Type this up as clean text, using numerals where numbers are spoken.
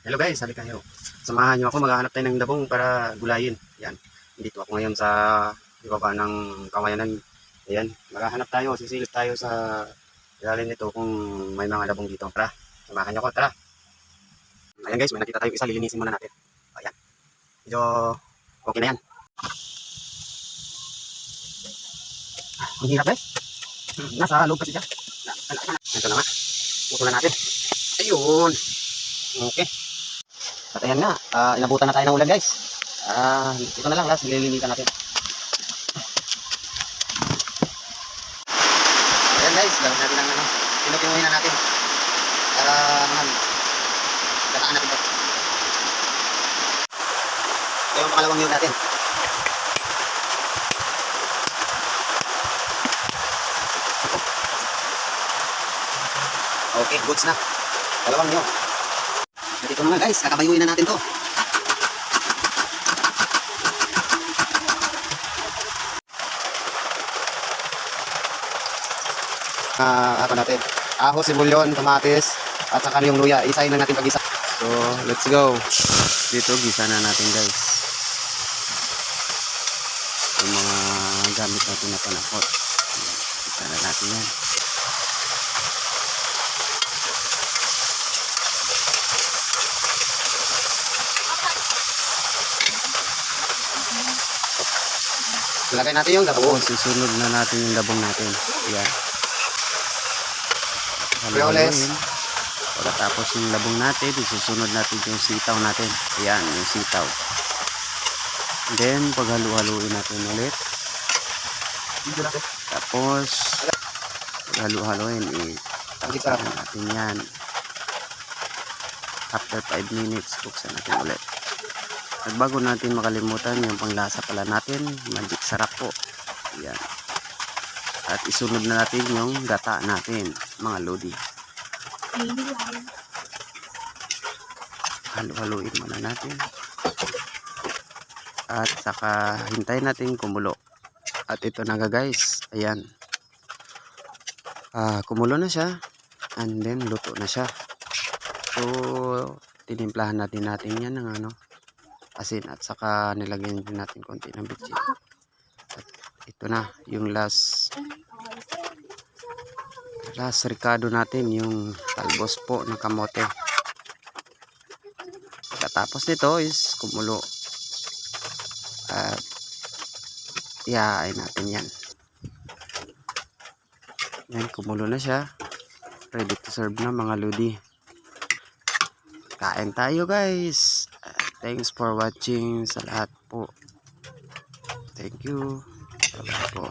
Hello guys, halika kayo. Samahan niyo ako, maghahanap tayo ng dabong para gulayin. Yan. Dito ako ngayon sa ibaba ng Kawayanan. Ayan, maghahanap tayo, sisilip tayo sa ilalim nito kung may mga dabong dito. Tara, samahan niyo ako, tara. Ayan guys, may nakita tayong isa, lilinisin muna natin. Ayan. Medyo okay na yan. Ang hirap guys. Nasa loob kasi siya. Ito na nga. Putulan natin. Ayun. Okay. At ayan nga, inabutan na tayo ng ulan guys. Ito na lang, last, nililinitan natin. Ayan guys, gawin natin ng pinupinuhin na natin. Para naman, gataan natin ito. Ito yung pangalawang yun natin. Okay, goods na. Dalawang yun. Dito naman guys, kakabayuin na natin to. Ako natin. Ahos, sibulyon, kamatis, at saka yung luya. Isahin lang natin pag-isa. So, let's go. Dito, gisa na natin guys. Yung mga gamit natin na panakot. Gisa na natin yan. Lagay natin yung dabong. Susunod na natin yung dabong natin. Ayan. Frijoles. Pagkatapos yung labong natin, isusunod natin yung sitaw natin. Ayan, yung sitaw. Then, paghalu-haluin natin ulit. Tapos, paghalu-haluin, itakpan natin yan. After 5 minutes, buksan natin ulit. At bago natin makalimutan, yung panglasa pala natin, magic sarap po. Ayan. At isunod na natin yung gata natin, mga lodi. Halu-haluin muna natin. At saka hintayin natin kumulo. At ito na guys, ayan. Kumulo na siya. And then luto na siya. So, tinimplahan natin yan ng asin at saka nilagyan din natin konti ng bitchin. At ito na yung last ricado natin, yung talbos po ng kamote. Pagkatapos nito is kumulo at iaay natin yan. Yan, kumulo na siya, ready to serve na mga lodi. Kain tayo guys. Thanks for watching sa lahat po. Thank you. Bye-bye po.